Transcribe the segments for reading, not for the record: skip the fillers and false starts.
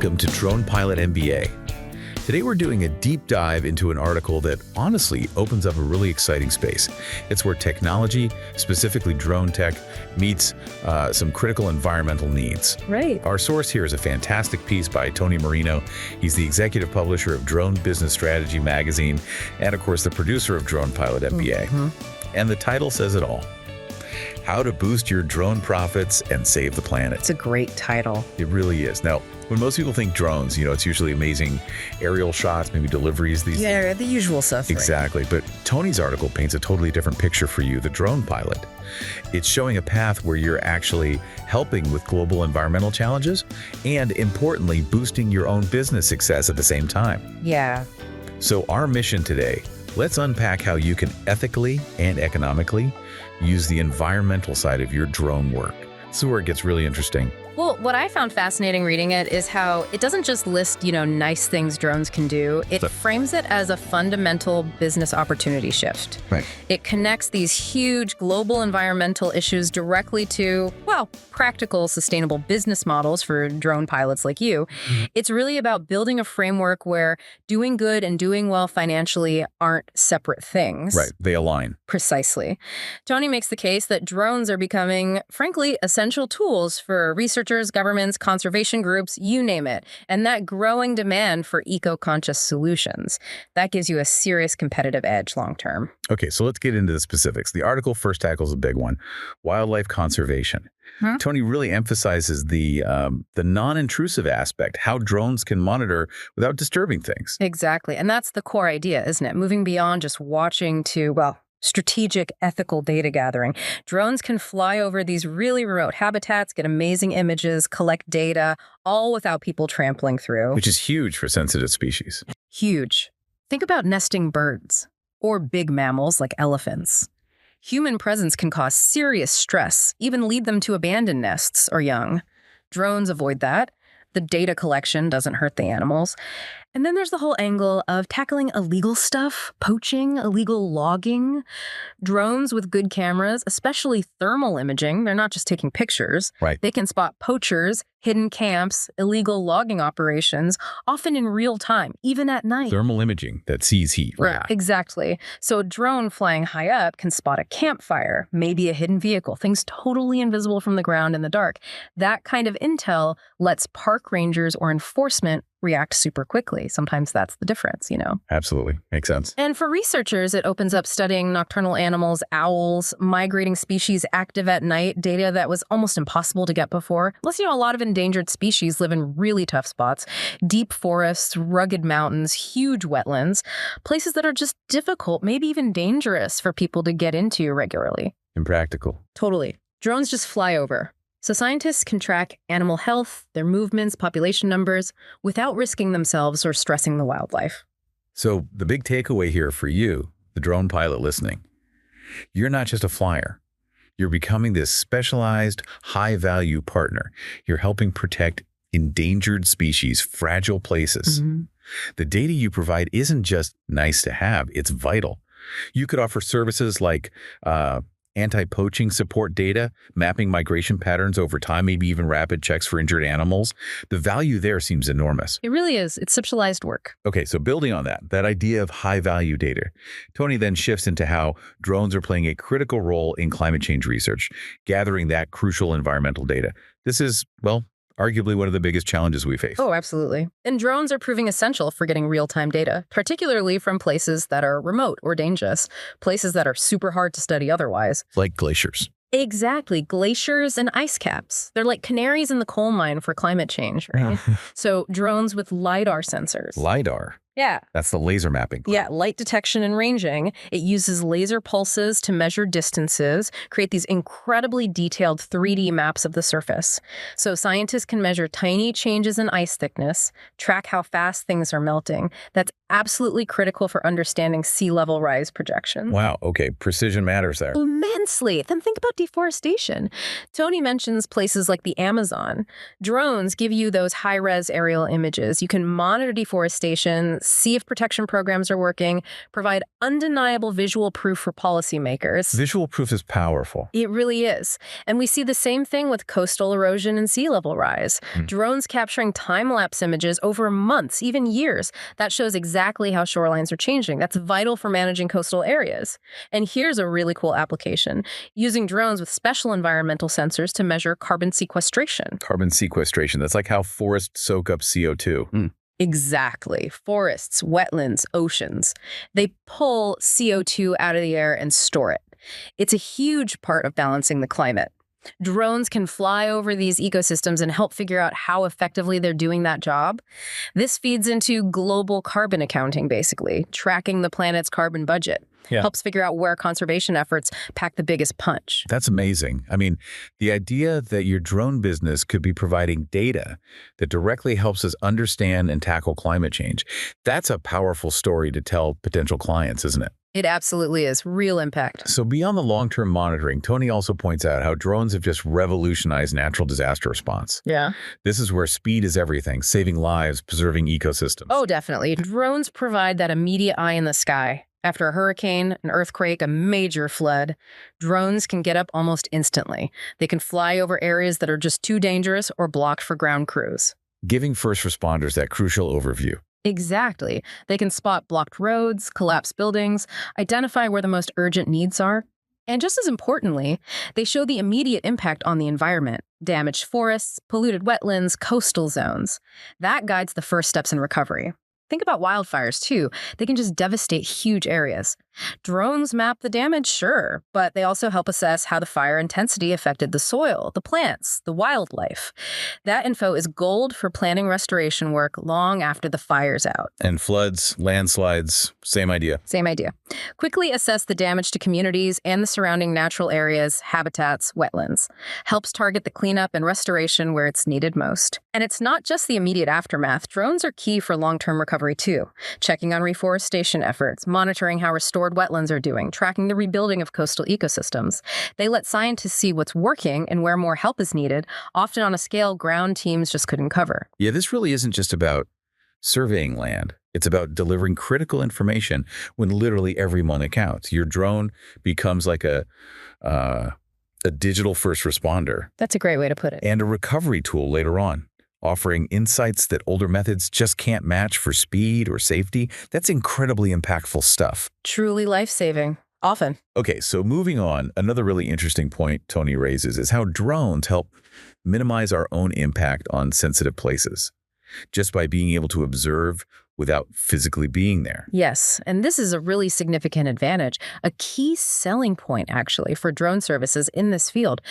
welcome to Drone Pilot MBA. Today we're doing a deep dive into an article that honestly opens up a really exciting space. It's where technology, specifically drone tech, meets some critical environmental needs. Right. Our source here is a fantastic piece by Tony Marino. He's the executive publisher of Drone Business Strategy magazine and, of course, the producer of Drone Pilot MBA. And the title says it all. How to boost your drone profits and save the planet. It's a great title. It really is. Now, when most people think drones, it's usually amazing aerial shots, maybe deliveries. Yeah, the usual stuff. Exactly. But Tony's article paints a totally different picture for you, the drone pilot. It's showing a path where you're actually helping with global environmental challenges and, importantly, boosting your own business success at the same time. Yeah. So our mission today, let's unpack how you can ethically and economically use the environmental side of your drone work. This is where it gets really interesting. Well, what I found fascinating reading it is how it doesn't just list, nice things drones can do. It frames it as a fundamental business opportunity shift. Right. It connects these huge global environmental issues directly to, practical, sustainable business models for drone pilots like you. It's really about building a framework where doing good and doing well financially aren't separate things. Right. They align. Precisely. Tony makes the case that drones are becoming, frankly, essential tools for researchers, governments, conservation groups, you name it. And that growing demand for eco-conscious solutions, that gives you a serious competitive edge long term. Okay, so let's get into the specifics. The article first tackles a big one, wildlife conservation. Tony really emphasizes the non-intrusive aspect, how drones can monitor without disturbing things. Exactly. And that's the core idea, isn't it? Moving beyond just watching to, strategic ethical data gathering. Drones can fly over these really remote habitats, get amazing images, collect data, all without people trampling through. Which is huge for sensitive species. Huge. Think about nesting birds or big mammals like elephants. Human presence can cause serious stress, even lead them to abandon nests or young. Drones avoid that. The data collection doesn't hurt the animals. And then there's the whole angle of tackling illegal stuff, poaching, illegal logging. Drones with good cameras, especially thermal imaging, they're not just taking pictures. Right. They can spot poachers, hidden camps, illegal logging operations, often in real time, even at night. Thermal imaging that sees heat. Right. Exactly. So a drone flying high up can spot a campfire, maybe a hidden vehicle, things totally invisible from the ground in the dark. That kind of intel lets park rangers or enforcement react super quickly. Sometimes that's the difference, Absolutely. Makes sense. And for researchers, it opens up studying nocturnal animals, owls, migrating species active at night, data that was almost impossible to get before. Plus, a lot of endangered species live in really tough spots, deep forests, rugged mountains, huge wetlands, places that are just difficult, maybe even dangerous for people to get into regularly. Impractical. Totally. Drones just fly over. So scientists can track animal health, their movements, population numbers, without risking themselves or stressing the wildlife. So the big takeaway here for you, the drone pilot listening, you're not just a flyer. You're becoming this specialized, high-value partner. You're helping protect endangered species, fragile places. The data you provide isn't just nice to have, it's vital. You could offer services like anti-poaching support data, mapping migration patterns over time, maybe even rapid checks for injured animals. The value there seems enormous. It really is. It's specialized work. Okay, so building on that idea of high-value data, Tony then shifts into how drones are playing a critical role in climate change research, gathering that crucial environmental data. This is, arguably one of the biggest challenges we face. Oh, absolutely. And drones are proving essential for getting real-time data, particularly from places that are remote or dangerous, places that are super hard to study otherwise. Like glaciers. Exactly. Glaciers and ice caps. They're like canaries in the coal mine for climate change, right? So drones with LiDAR sensors. LiDAR? Yeah. That's the laser mapping. Yeah, light detection and ranging. It uses laser pulses to measure distances, create these incredibly detailed 3D maps of the surface. So scientists can measure tiny changes in ice thickness, track how fast things are melting. That's absolutely critical for understanding sea level rise projections. Wow, okay, precision matters there. Immensely. Then think about deforestation. Tony mentions places like the Amazon. Drones give you those high-res aerial images. You can monitor deforestation, see if protection programs are working, provide undeniable visual proof for policymakers. Visual proof is powerful. It really is. And we see the same thing with coastal erosion and sea level rise. Drones capturing time-lapse images over months, even years. That shows exactly how shorelines are changing. That's vital for managing coastal areas. And here's a really cool application: using drones with special environmental sensors to measure carbon sequestration. Carbon sequestration. That's like how forests soak up CO2. Exactly. Forests, wetlands, oceans. They pull CO2 out of the air and store it. It's a huge part of balancing the climate. Drones can fly over these ecosystems and help figure out how effectively they're doing that job. This feeds into global carbon accounting, basically, tracking the planet's carbon budget. Yeah. Helps figure out where conservation efforts pack the biggest punch. That's amazing. I mean, the idea that your drone business could be providing data that directly helps us understand and tackle climate change, that's a powerful story to tell potential clients, isn't it? It absolutely is. Real impact. So beyond the long-term monitoring, Tony also points out how drones have just revolutionized natural disaster response. Yeah. This is where speed is everything, saving lives, preserving ecosystems. Oh, definitely. Drones provide that immediate eye in the sky. After a hurricane, an earthquake, a major flood, drones can get up almost instantly. They can fly over areas that are just too dangerous or blocked for ground crews. Giving first responders that crucial overview. Exactly. They can spot blocked roads, collapsed buildings, identify where the most urgent needs are. And just as importantly, they show the immediate impact on the environment: damaged forests, polluted wetlands, coastal zones. That guides the first steps in recovery. Think about wildfires, too. They can just devastate huge areas. Drones map the damage, sure, but they also help assess how the fire intensity affected the soil, the plants, the wildlife. That info is gold for planning restoration work long after the fire's out. And floods, landslides, same idea. Same idea. Quickly assess the damage to communities and the surrounding natural areas, habitats, wetlands. Helps target the cleanup and restoration where it's needed most. And it's not just the immediate aftermath. Drones are key for long-term recovery too. Checking on reforestation efforts, monitoring how restored wetlands are doing, tracking the rebuilding of coastal ecosystems. They let scientists see what's working and where more help is needed, often on a scale ground teams just couldn't cover. Yeah, this really isn't just about surveying land. It's about delivering critical information when literally every moment counts. Your drone becomes like a digital first responder. That's a great way to put it. And a recovery tool later on, offering insights that older methods just can't match for speed or safety. That's incredibly impactful stuff. Truly life-saving. Often. Okay, so moving on, another really interesting point Tony raises is how drones help minimize our own impact on sensitive places, just by being able to observe without physically being there. Yes, and this is a really significant advantage, a key selling point, actually, for drone services in this field.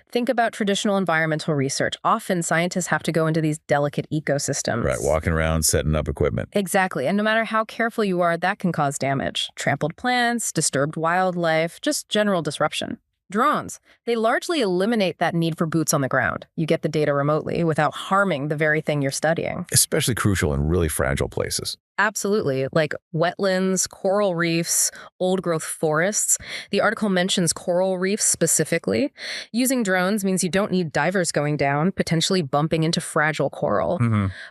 Think about traditional environmental research. Often, scientists have to go into these delicate ecosystems. Right, walking around, setting up equipment. Exactly, and no matter how careful you are, that can cause damage. Trampled plants, disturbed wildlife, just general disruption. Drones, they largely eliminate that need for boots on the ground. You get the data remotely without harming the very thing you're studying. Especially crucial in really fragile places. Absolutely, like wetlands, coral reefs, old-growth forests. The article mentions coral reefs specifically. Using drones means you don't need divers going down, potentially bumping into fragile coral.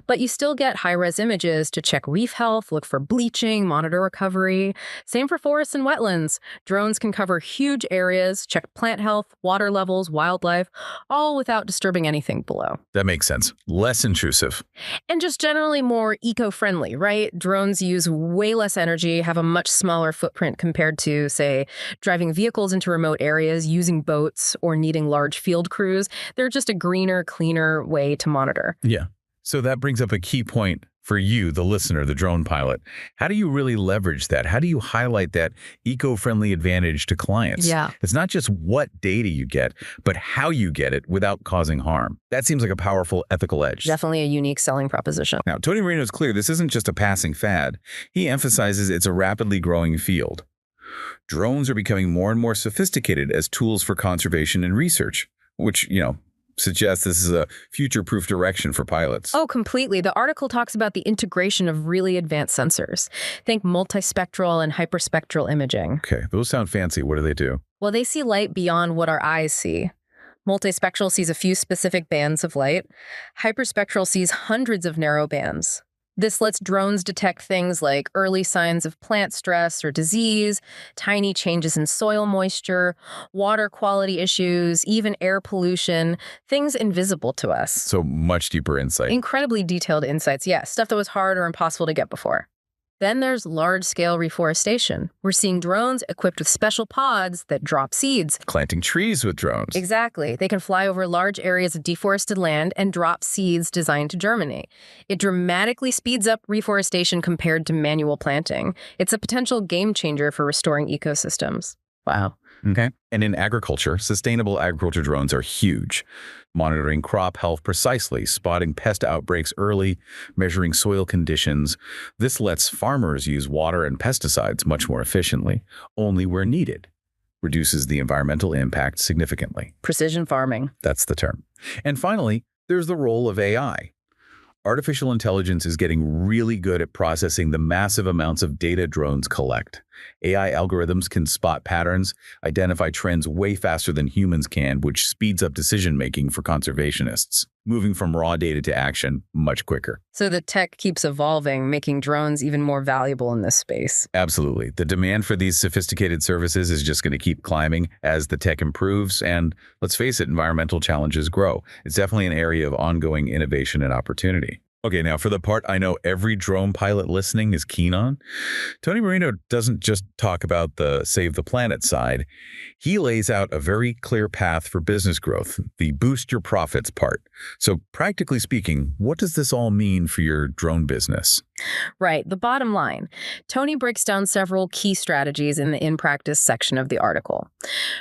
But you still get high-res images to check reef health, look for bleaching, monitor recovery. Same for forests and wetlands. Drones can cover huge areas, check plant health, water levels, wildlife, all without disturbing anything below. That makes sense. Less intrusive. And just generally more eco-friendly, right? Drones use way less energy, have a much smaller footprint compared to, say, driving vehicles into remote areas, using boats, or needing large field crews. They're just a greener, cleaner way to monitor. Yeah. So that brings up a key point for you, the listener, the drone pilot. How do you really leverage that? How do you highlight that eco-friendly advantage to clients? Yeah. It's not just what data you get, but how you get it without causing harm. That seems like a powerful ethical edge. Definitely a unique selling proposition. Now, Tony Marino is clear this isn't just a passing fad. He emphasizes it's a rapidly growing field. Drones are becoming more and more sophisticated as tools for conservation and research, which, suggests this is a future-proof direction for pilots. Oh, completely. The article talks about the integration of really advanced sensors. Think multispectral and hyperspectral imaging. Okay, those sound fancy. What do they do? Well, they see light beyond what our eyes see. Multispectral sees a few specific bands of light. Hyperspectral sees hundreds of narrow bands. This lets drones detect things like early signs of plant stress or disease, tiny changes in soil moisture, water quality issues, even air pollution, things invisible to us. So much deeper insight. Incredibly detailed insights, yes, stuff that was hard or impossible to get before. Then there's large-scale reforestation. We're seeing drones equipped with special pods that drop seeds. Planting trees with drones. Exactly. They can fly over large areas of deforested land and drop seeds designed to germinate. It dramatically speeds up reforestation compared to manual planting. It's a potential game changer for restoring ecosystems. Wow. Okay. And in agriculture, sustainable agriculture drones are huge. Monitoring crop health precisely, spotting pest outbreaks early, measuring soil conditions. This lets farmers use water and pesticides much more efficiently, only where needed. Reduces the environmental impact significantly. Precision farming. That's the term. And finally, there's the role of AI. Artificial intelligence is getting really good at processing the massive amounts of data drones collect. AI algorithms can spot patterns, identify trends way faster than humans can, which speeds up decision-making for conservationists, moving from raw data to action much quicker. So the tech keeps evolving, making drones even more valuable in this space. Absolutely. The demand for these sophisticated services is just going to keep climbing as the tech improves, and let's face it, environmental challenges grow. It's definitely an area of ongoing innovation and opportunity. Okay, now for the part I know every drone pilot listening is keen on, Tony Marino doesn't just talk about the save the planet side. He lays out a very clear path for business growth, the boost your profits part. So practically speaking, what does this all mean for your drone business? Right. The bottom line. Tony breaks down several key strategies in the in practice section of the article.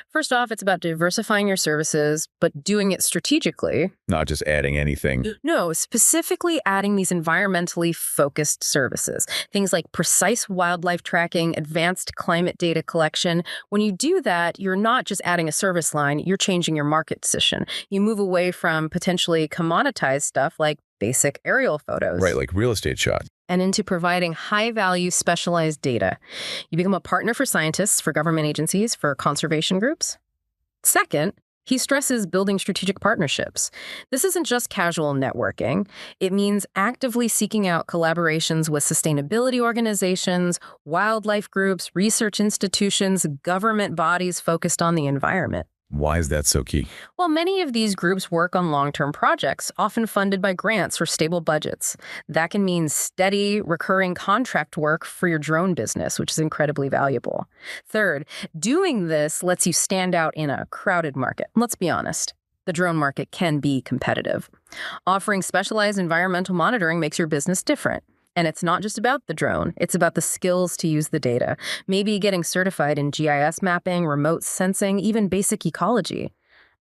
First off, it's about diversifying your services, but doing it strategically. Not just adding anything. No, specifically adding these environmentally focused services. Things like precise wildlife tracking, advanced climate data collection. When you do that, you're not just adding a service line, you're changing your market position. You move away from potentially commoditized stuff like basic aerial photos. Right, like real estate shots. And into providing high-value specialized data. You become a partner for scientists, for government agencies, for conservation groups. Second, he stresses building strategic partnerships. This isn't just casual networking. It means actively seeking out collaborations with sustainability organizations, wildlife groups, research institutions, government bodies focused on the environment. Why is that so key? Well, many of these groups work on long-term projects, often funded by grants or stable budgets. That can mean steady, recurring contract work for your drone business, which is incredibly valuable. Third, doing this lets you stand out in a crowded market. Let's be honest. The drone market can be competitive. Offering specialized environmental monitoring makes your business different. And it's not just about the drone, it's about the skills to use the data. Maybe getting certified in GIS mapping, remote sensing, even basic ecology.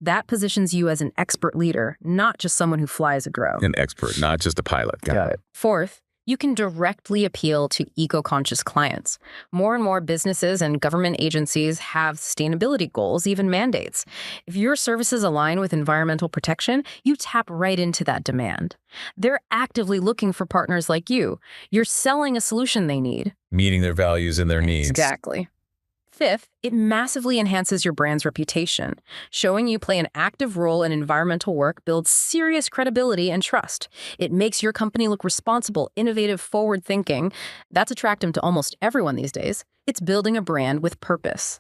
That positions you as an expert leader, not just someone who flies a drone. An expert, not just a pilot. Got it. Fourth, you can directly appeal to eco-conscious clients. More and more businesses and government agencies have sustainability goals, even mandates. If your services align with environmental protection, you tap right into that demand. They're actively looking for partners like you. You're selling a solution they need. Meeting their values and their needs. Exactly. Fifth, it massively enhances your brand's reputation. Showing you play an active role in environmental work builds serious credibility and trust. It makes your company look responsible, innovative, forward-thinking. That's attractive to almost everyone these days. It's building a brand with purpose.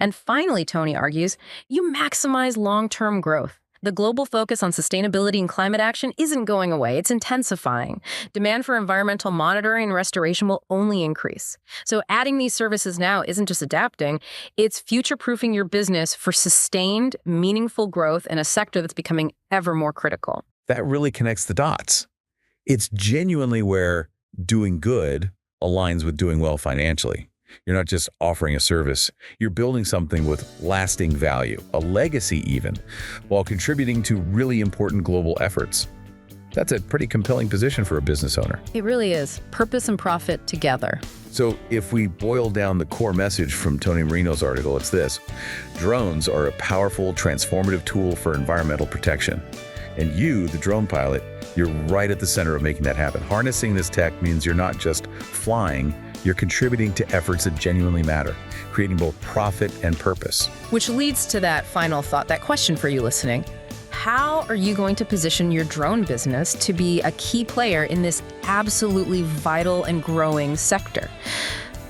And finally, Tony argues, you maximize long-term growth. The global focus on sustainability and climate action isn't going away, it's intensifying. Demand for environmental monitoring and restoration will only increase. So adding these services now isn't just adapting, it's future-proofing your business for sustained, meaningful growth in a sector that's becoming ever more critical. That really connects the dots. It's genuinely where doing good aligns with doing well financially. You're not just offering a service, you're building something with lasting value, a legacy even, while contributing to really important global efforts. That's a pretty compelling position for a business owner. It really is. Purpose and profit together. So if we boil down the core message from Tony Marino's article, it's this. Drones are a powerful, transformative tool for environmental protection. And you, the drone pilot, you're right at the center of making that happen. Harnessing this tech means you're not just flying, you're contributing to efforts that genuinely matter, creating both profit and purpose. Which leads to that final thought, that question for you listening. how are you going to position your drone business to be a key player in this absolutely vital and growing sector?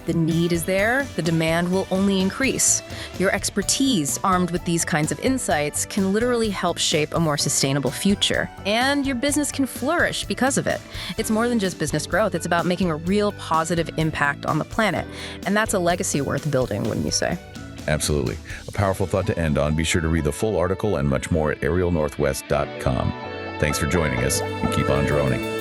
The need is there, the demand will only increase. Your expertise, armed with these kinds of insights, can literally help shape a more sustainable future. And your business can flourish because of it. It's more than just business growth, it's about making a real positive impact on the planet. And that's a legacy worth building, wouldn't you say? Absolutely. A powerful thought to end on. Be sure to read the full article and much more at aerialnorthwest.com. Thanks for joining us, and keep on droning.